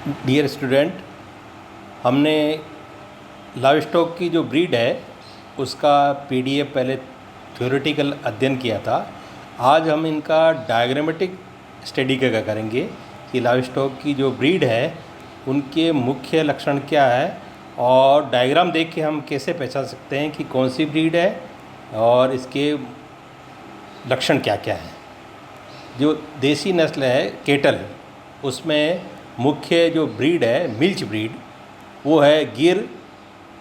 Dear student, हमने live stock की जो ब्रीड है उसका पीडीएफ पहले थ्योरेटिकल अध्ययन किया था। आज हम इनका डायग्रामेटिक स्टडी करेंगे कि लाइव स्टॉक की जो ब्रीड है उनके मुख्य लक्षण क्या है और डायग्राम देख के हम कैसे पहचान सकते हैं कि कौन सी ब्रीड है और इसके लक्षण क्या क्या हैं। जो देसी नस्ल है केटल, उसमें मुख्य जो ब्रीड है मिल्च ब्रीड वो है गिर,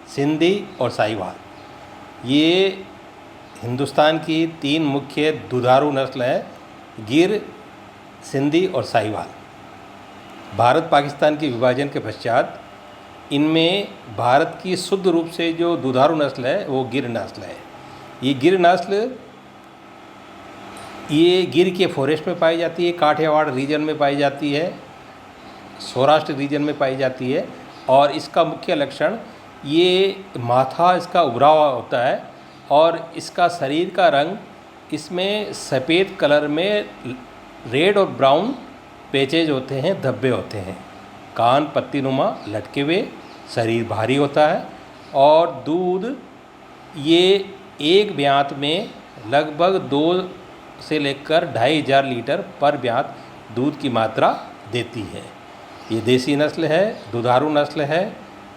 सिंधी और साहिवाल। ये हिंदुस्तान की तीन मुख्य दुधारू नस्ल है, गिर, सिंधी और साहिवाल। भारत पाकिस्तान के विभाजन के पश्चात इनमें भारत की शुद्ध रूप से जो दुधारू नस्ल है वो गिर नस्ल है। ये गिर नस्ल ये गिर के फॉरेस्ट में पाई जाती है, काठियावाड़ रीजन में पाई जाती है, सौराष्ट्र रीजन में पाई जाती है। और इसका मुख्य लक्षण ये माथा इसका उभरा हुआ होता है और इसका शरीर का रंग इसमें सफ़ेद कलर में रेड और ब्राउन पैचेज होते हैं, धब्बे होते हैं। कान पत्तीनुमा लटके हुए, शरीर भारी होता है और दूध ये एक ब्यात में लगभग 2 से लेकर 2500 लीटर पर ब्यात दूध की मात्रा देती है। ये देसी नस्ल है, दुधारू नस्ल है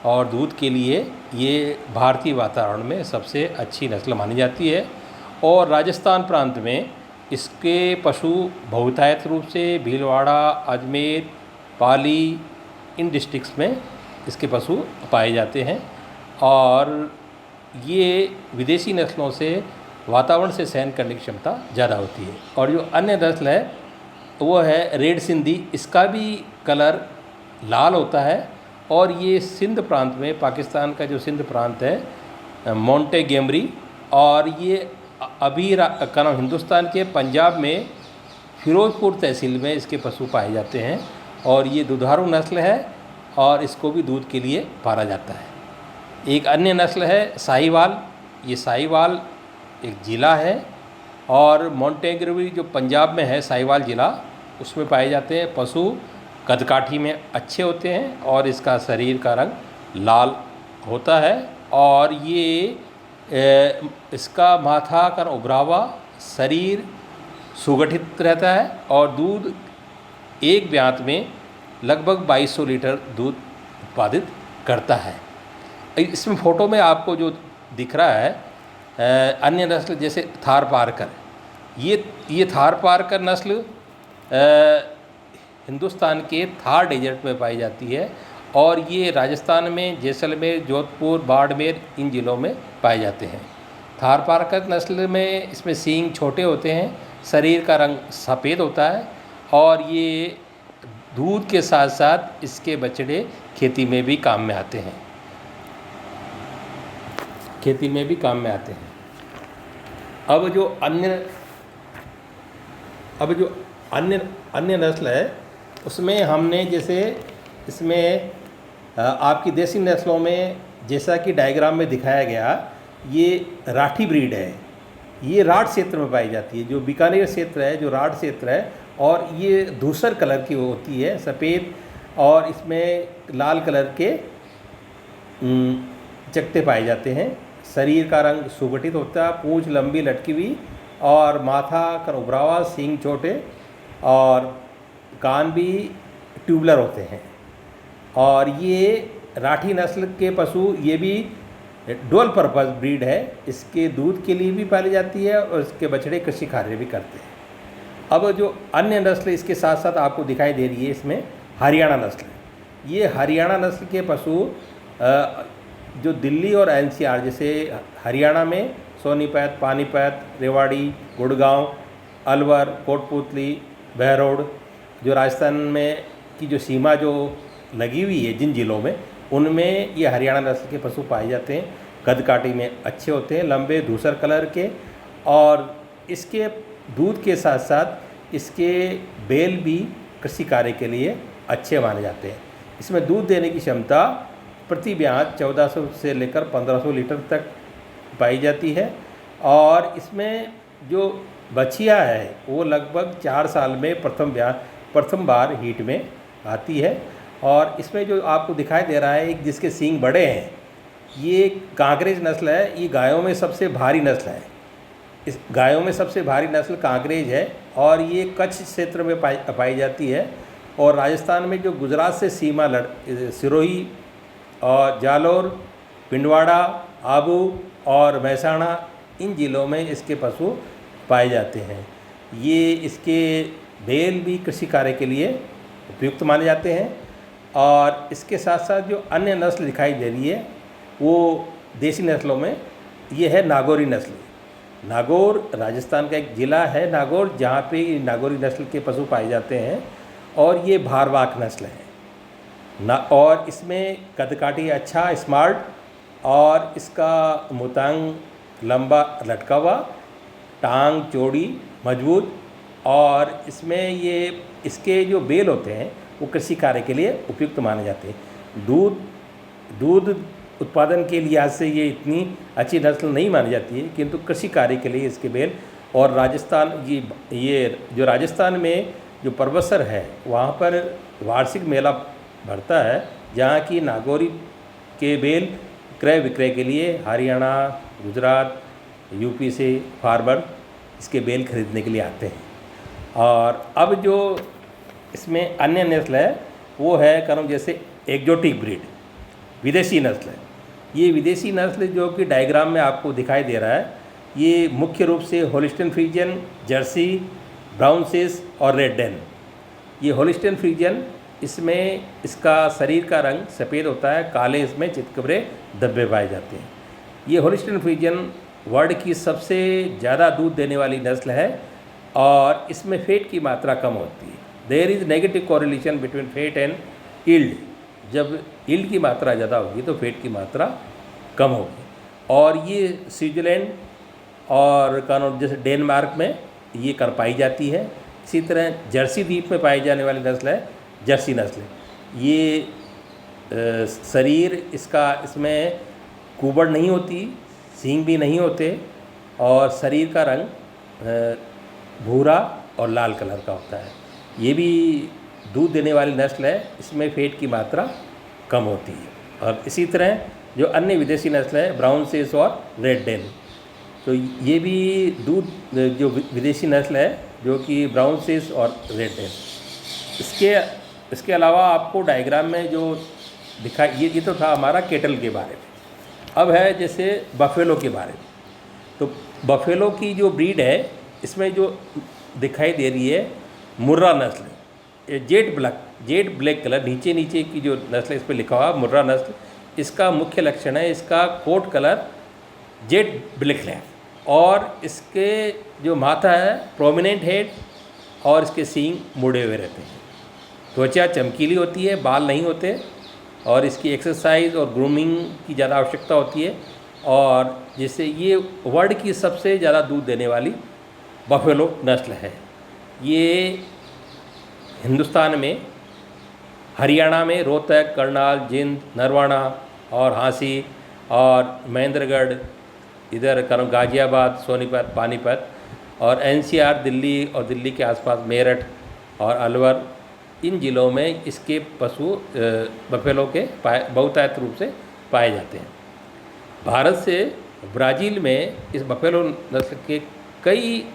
और दूध के लिए ये भारतीय वातावरण में सबसे अच्छी नस्ल मानी जाती है। और राजस्थान प्रांत में इसके पशु बहुतायत रूप से भीलवाड़ा, अजमेर, पाली, इन डिस्ट्रिक्ट्स में इसके पशु पाए जाते हैं। और ये विदेशी नस्लों से वातावरण से सहन करने की क्षमता ज़्यादा होती है। और जो अन्य नस्ल है वो है रेड सिंधी। इसका भी कलर लाल होता है और ये सिंध प्रांत में, पाकिस्तान का जो सिंध प्रांत है, मोंटेगेमरी, और ये अभी हिंदुस्तान के पंजाब में फिरोजपुर तहसील में इसके पशु पाए जाते हैं। और ये दुधारू नस्ल है और इसको भी दूध के लिए पाला जाता है। एक अन्य नस्ल है साहिवाल। ये साहिवाल एक ज़िला है और मोंटेगेमरी जो पंजाब में है, साहिवाल ज़िला, उसमें पाए जाते हैं। पशु कदकाठी में अच्छे होते हैं और इसका शरीर का रंग लाल होता है और ये इसका माथा का उभरा हुआ, शरीर सुगठित रहता है और दूध एक ब्यात में लगभग 2200 लीटर दूध उत्पादित करता है। इसमें फ़ोटो में आपको जो दिख रहा है अन्य नस्ल जैसे थारपारकर, ये थारपारकर नस्ल हिंदुस्तान के थार डेजर्ट में पाई जाती है और ये राजस्थान में जैसलमेर, जोधपुर, बाड़मेर, इन ज़िलों में पाए जाते हैं। थारपारकर नस्ल में इसमें सींग छोटे होते हैं, शरीर का रंग सफ़ेद होता है और ये दूध के साथ साथ इसके बछड़े खेती में भी काम में आते हैं, अब जो अन्य नस्ल है उसमें हमने जैसे इसमें आपकी देसी नस्लों में जैसा कि डायग्राम में दिखाया गया, ये राठी ब्रीड है। ये राठ क्षेत्र में पाई जाती है, जो बीकानेर क्षेत्र है, जो राठ क्षेत्र है, और ये धूसर कलर की होती है, सफ़ेद, और इसमें लाल कलर के चकते पाए जाते हैं। शरीर का रंग सुगठित होता है, पूंछ लंबी लटकी हुई और माथा का उभरा हुआ, सींग छोटे और कान भी ट्यूबलर होते हैं। और ये राठी नस्ल के पशु ये भी डुअल पर्पस ब्रीड है, इसके दूध के लिए भी पाली जाती है और इसके बछड़े कृषि कार्य भी करते हैं। अब जो अन्य नस्ल इसके साथ साथ आपको दिखाई दे रही है, इसमें हरियाणा नस्ल है। ये हरियाणा नस्ल के पशु जो दिल्ली और एनसीआर, जैसे हरियाणा में सोनीपत, पानीपत, रेवाड़ी, गुड़गांव, अलवर, कोटपुतली, बहरोड, जो राजस्थान में की जो सीमा जो लगी हुई है जिन ज़िलों में, उनमें ये हरियाणा नस्ल के पशु पाए जाते हैं। कदकाठी में अच्छे होते हैं, लंबे धूसर कलर के, और इसके दूध के साथ साथ इसके बैल भी कृषि कार्य के लिए अच्छे माने जाते हैं। इसमें दूध देने की क्षमता प्रति ब्यात 1400 से लेकर 1500 लीटर तक पाई जाती है। और इसमें जो बछिया है वो लगभग 4 साल में प्रथम बार हीट में आती है और इसमें जो आपको दिखाई दे रहा है एक जिसके सींग बड़े हैं, ये कांकरेज नस्ल है। ये गायों में सबसे भारी नस्ल है। इस गायों में सबसे भारी नस्ल कांकरेज है और ये कच्छ क्षेत्र में पाई जाती है। और राजस्थान में जो गुजरात से सीमा सिरोही और जालोर, पिंडवाड़ा, आबू और महसाणा, इन ज़िलों में इसके पशु पाए जाते हैं। ये इसके बैल भी कृषि कार्य के लिए उपयुक्त माने जाते हैं। और इसके साथ साथ जो अन्य नस्ल दिखाई दे रही है वो देसी नस्लों में ये है नागौरी नस्ल। नागौर राजस्थान का एक ज़िला है नागौर, जहाँ पे नागौरी नस्ल के पशु पाए जाते हैं और ये भारवाक नस्ल है ना। और इसमें कदकाठी अच्छा, स्मार्ट, और इसका मुतांग लंबा लटका हुआ, टांग चौड़ी मजबूत, और इसमें ये इसके जो बैल होते हैं वो कृषि कार्य के लिए उपयुक्त माने जाते हैं। दूध उत्पादन के लिहाज से ये इतनी अच्छी नस्ल नहीं मानी जाती है, किंतु कृषि कार्य के लिए इसके बैल। और राजस्थान ये जो राजस्थान में जो परबसर है वहाँ पर वार्षिक मेला भरता है, जहाँ की नागौरी के बैल क्रय विक्रय के लिए हरियाणा, गुजरात, यूपी से फार्मर इसके बैल खरीदने के लिए आते हैं। और अब जो इसमें अन्य नस्ल है वो है करूँ जैसे एक्जोटिक ब्रीड, विदेशी नस्ल है। ये विदेशी नस्ल जो कि डायग्राम में आपको दिखाई दे रहा है, ये मुख्य रूप से Holstein Friesian, Jersey, brown Swiss और रेड डेन। ये होलिस्टीन फ्रीजियन, इसमें इसका शरीर का रंग सफ़ेद होता है, काले इसमें चितकबरे धब्बे पाए जाते हैं। ये होलिस्टीन फ्रीजियन वर्ल्ड की सबसे ज़्यादा दूध देने वाली नस्ल है और इसमें फैट की मात्रा कम होती है। There is negative correlation between fat and yield. जब यील्ड की मात्रा ज़्यादा होगी तो फैट की मात्रा कम होगी। और ये स्विट्ज़रलैंड और कानून जैसे डेनमार्क में ये कर पाई जाती है। इसी तरह जर्सी द्वीप में पाई जाने वाली नस्ल है जर्सी नस्ल। ये शरीर इसका, इसमें कुबड़ नहीं होती, सींग भी नहीं होते और शरीर का रंग भूरा और लाल कलर का होता है। ये भी दूध देने वाली नस्ल है, इसमें फैट की मात्रा कम होती है। और इसी तरह जो अन्य विदेशी नस्ल है ब्राउन स्विस और रेड डेन, तो ये भी दूध जो विदेशी नस्ल है जो कि ब्राउन स्विस और रेड डेन। इसके अलावा आपको डायग्राम में जो दिखा, ये तो था हमारा केटल के बारे में। अब है जैसे बफेलो के बारे में। तो बफेलो की जो ब्रीड है इसमें जो दिखाई दे रही है मुर्रा नस्ल, ये जेड ब्लैक कलर, नीचे की जो नस्ल है इस पर लिखा हुआ मुर्रा नस्ल। इसका मुख्य लक्षण है इसका कोट कलर जेड ब्लैक है और इसके जो माथा है प्रोमिनेंट हेड और इसके सींग मुड़े हुए रहते हैं। त्वचा चमकीली होती है, बाल नहीं होते और इसकी एक्सरसाइज और ग्रूमिंग की ज़्यादा आवश्यकता होती है। और जिससे ये वर्ल्ड की सबसे ज़्यादा दूध देने वाली बफेलो नस्ल है। ये हिंदुस्तान में हरियाणा में रोहतक, करनाल, जिंद, नरवाना और झांसी और महेंद्रगढ़, इधर गाजियाबाद, सोनीपत, पानीपत और एनसीआर दिल्ली और दिल्ली के आसपास मेरठ और अलवर, इन ज़िलों में इसके पशु बफेलो के बहुतायत रूप से पाए जाते हैं। भारत से ब्राज़ील में इस बफेलो नस्ल के कई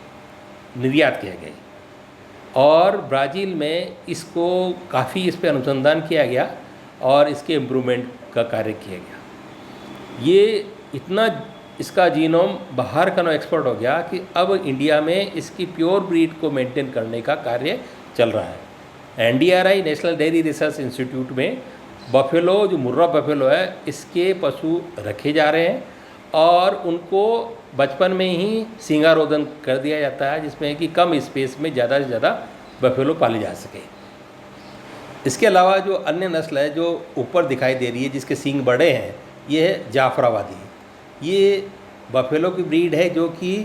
निर्यात किए गए और ब्राज़ील में इसको काफ़ी इस पर अनुसंधान किया गया और इसके इम्प्रूवमेंट का कार्य किया गया। ये इतना इसका जीनोम बाहर का एक्सपोर्ट हो गया कि अब इंडिया में इसकी प्योर ब्रीड को मेंटेन करने का कार्य चल रहा है। NDRI national dairy research institute में बफेलो, जो मुर्रा बफेलो है, इसके पशु रखे जा रहे हैं और उनको बचपन में ही सिंगारोधन कर दिया जाता है, जिसमें कि कम स्पेस में ज़्यादा से ज़्यादा बफेलो पाले जा सके। इसके अलावा जो अन्य नस्ल है जो ऊपर दिखाई दे रही है जिसके सींग बड़े हैं, ये है जाफराबादी। ये बफेलो की ब्रीड है जो कि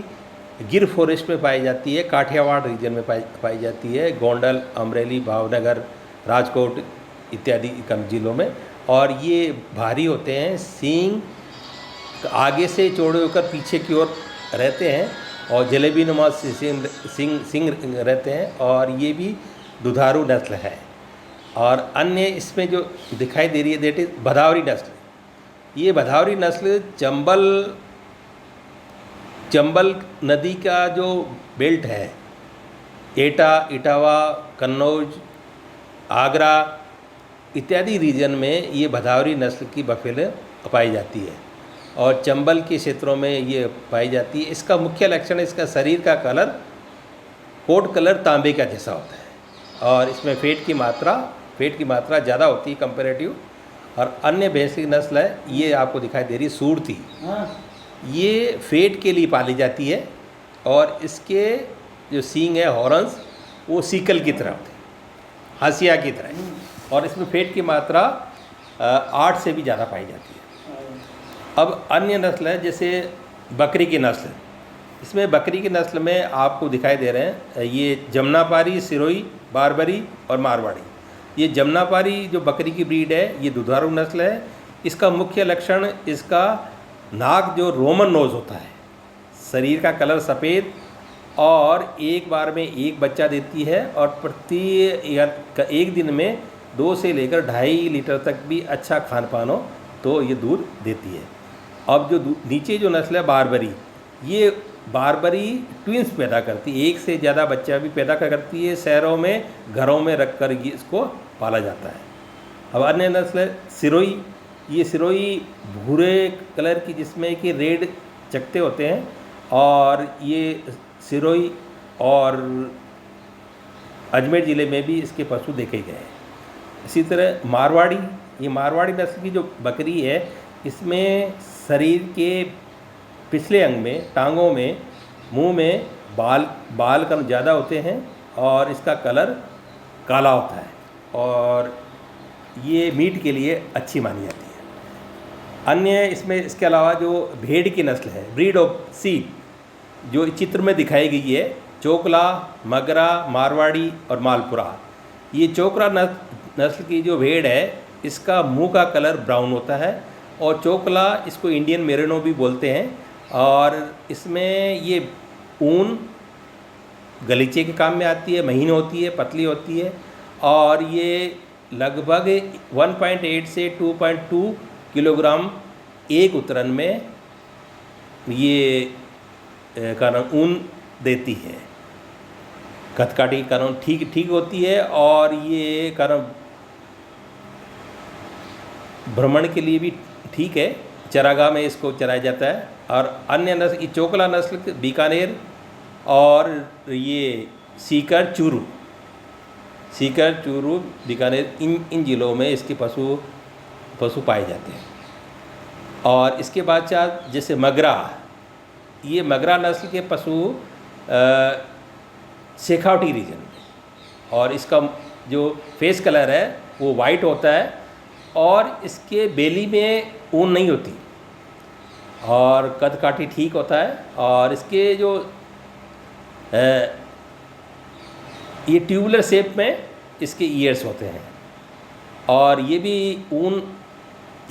गिर फॉरेस्ट में पाई जाती है, काठियावाड़ रीजन में पाई जाती है, गोंडल, अमरेली, भावनगर, राजकोट इत्यादि जिलों में। और ये भारी होते हैं, सींग आगे से चौड़े होकर पीछे की ओर रहते हैं और जलेबी नुमा सिंग रहते हैं और ये भी दुधारू नस्ल है। और अन्य इसमें जो दिखाई दे रही है दैट इज भदावरी नस्ल। ये भदावरी नस्ल चंबल नदी का जो बेल्ट है, एटा, इटावा, कन्नौज, आगरा इत्यादि रीजन में ये भदावरी नस्ल की बफेल पाई जाती है और चंबल के क्षेत्रों में ये पाई जाती है। इसका मुख्य लक्षण इसका शरीर का कलर कोट कलर तांबे का जैसा होता है और इसमें फेट की मात्रा ज़्यादा होती है कंपेरेटिव। और अन्य भैंस की नस्ल है, ये आपको दिखाई दे रही सूरती, ये फेट के लिए पाली जाती है और इसके जो सींग है हॉर्न्स वो सीकल की तरह होते हैं, हंसिया की तरह, और इसमें फेट की मात्रा 8 से भी ज़्यादा पाई जाती है। अब अन्य नस्ल है जैसे बकरी की नस्ल, इसमें बकरी की नस्ल में आपको दिखाई दे रहे हैं ये जमनापारी, सिरोही, बारबरी और मारवाड़ी। ये जमनापारी जो बकरी की ब्रीड है ये दुधारू नस्ल है। इसका मुख्य लक्षण इसका नाक जो रोमन नोज होता है, शरीर का कलर सफ़ेद और एक बार में एक बच्चा देती है और प्रति एक दिन में 2 से लेकर 2.5 लीटर तक भी अच्छा खान पान हो तो ये दूध देती है। अब जो नीचे जो नस्ल है बारबरी, ये बारबरी ट्विंस पैदा करती है, एक से ज़्यादा बच्चा भी पैदा करती है। शहरों में घरों में रख कर ये इसको पाला जाता है। अब अन्य नस्ल है सिरोही, ये सिरोही भूरे कलर की जिसमें कि रेड चकते होते हैं और ये सिरोही और अजमेर ज़िले में भी इसके पशु देखे गए हैं। इसी तरह मारवाड़ी, ये मारवाड़ी नस्ल की जो बकरी है इसमें शरीर के पिछले अंग में, टांगों में, मुंह में बाल कम ज़्यादा होते हैं और इसका कलर काला होता है और ये मीट के लिए अच्छी मानी जाती है। अन्य इसमें इसके अलावा जो भेड़ की नस्ल है, ब्रीड ऑफ सीप, जो चित्र में दिखाई गई है, चोकला, मगरा, मारवाड़ी और मालपुरा। ये चोकला नस्ल की जो भेड़ है इसका मुंह का कलर ब्राउन होता है और चोकला इसको इंडियन मेरिनो भी बोलते हैं और इसमें ये ऊन गलीचे के काम में आती है, महीन होती है, पतली होती है और ये लगभग 1.8 से 2.2 किलोग्राम एक उतरन में ये कारण ऊन देती है। कदकाठी कारण ठीक होती है और ये कारण भ्रमण के लिए भी ठीक है, चरागाह में इसको चराया जाता है। और अन्य नस्ल चोकला नस्ल बीकानेर और ये सीकर चूरू बीकानेर इन जिलों में इसके पशु पाए जाते हैं। और इसके बाद जैसे मगरा, ये मगरा नस्ल के पशु शेखावटी रीजन में और इसका जो फेस कलर है वो वाइट होता है और इसके बेली में ऊन नहीं होती और कद काठी ठीक होता है और इसके जो ये ट्यूबुलर शेप में इसके ईयर्स होते हैं और ये भी ऊन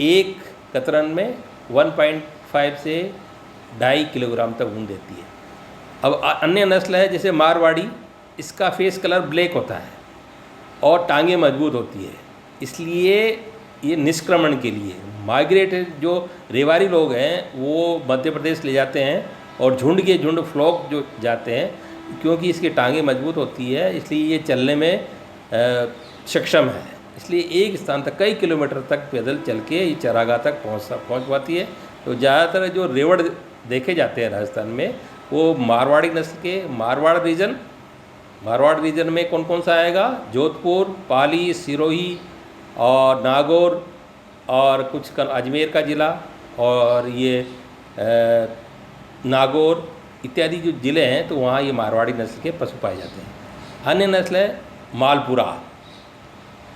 एक कतरन में 1.5 से 2.5 किलोग्राम तक ऊन देती है। अब अन्य नस्ल है जैसे मारवाड़ी, इसका फेस कलर ब्लैक होता है और टांगें मजबूत होती है, इसलिए ये निष्क्रमण के लिए माइग्रेटेड जो रेवारी लोग हैं वो मध्य प्रदेश ले जाते हैं और झुंड के झुंड फ्लॉक जो जाते हैं क्योंकि इसकी टांगें मजबूत होती है, इसलिए ये चलने में सक्षम है। इसलिए एक स्थान तक कई किलोमीटर तक पैदल चल के ये चरागाह तक पहुंच पाती है। तो ज़्यादातर जो रेवड़ देखे जाते हैं राजस्थान में वो मारवाड़ी नस्ल के मारवाड़ रीजन में कौन कौन सा आएगा, जोधपुर, पाली, सिरोही और नागौर और कुछ अजमेर का ज़िला और ये नागौर इत्यादि जो ज़िले हैं तो वहाँ ये मारवाड़ी नस्ल के पशु पाए जाते हैं। अन्य नस्ल है मालपुरा,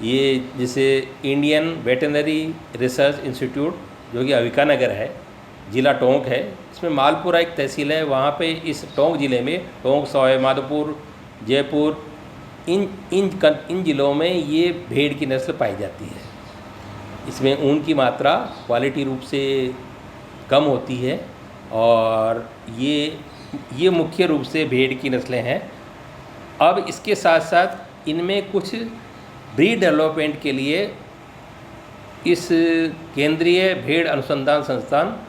ये जैसे इंडियन वेटरनरी रिसर्च इंस्टीट्यूट जो कि अविकानगर है, ज़िला टोंक है, इसमें मालपुरा एक तहसील है। वहाँ पे इस टोंक ज़िले में टोंक, सवाई माधोपुर, जयपुर इन ज़िलों में ये भेड़ की नस्ल पाई जाती है। इसमें ऊन की मात्रा क्वालिटी रूप से कम होती है और ये मुख्य रूप से भेड़ की नस्लें हैं। अब इसके साथ साथ इनमें कुछ ब्रीड डेवलपमेंट के लिए इस केंद्रीय भेड़ अनुसंधान संस्थान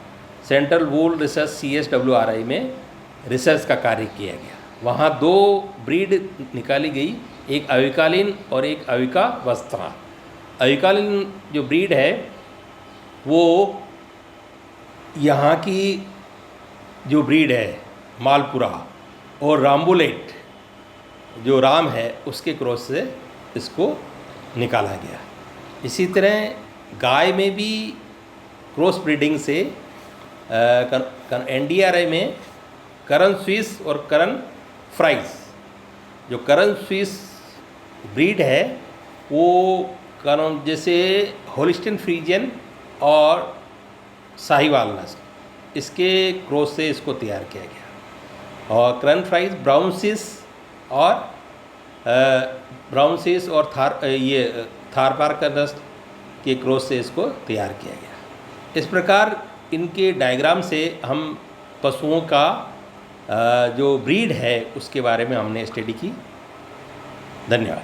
सेंट्रल वूल रिसर्च CSWRI में रिसर्च का कार्य किया गया। वहाँ 2 ब्रीड निकाली गई, एक अविकालीन और एक अविकावस्था। अविकालीन जो ब्रीड है वो यहाँ की जो ब्रीड है मालपुरा और रामबुलेट जो राम है उसके क्रॉस से इसको निकाला गया। इसी तरह गाय में भी क्रॉस ब्रीडिंग से NDRI में करन स्विस और करन फ्राइज, जो करन स्विस ब्रीड है वो करन जैसे होलिस्टीन फ्रीजियन और साहिवाल नस्ल, इसके क्रॉस से इसको तैयार किया गया। और करन फ्राइज ब्राउन स्विस और थारपारकर नस्ल के क्रॉस से इसको तैयार किया गया। इस प्रकार इनके डायग्राम से हम पशुओं का जो ब्रीड है उसके बारे में हमने स्टडी की। धन्यवाद।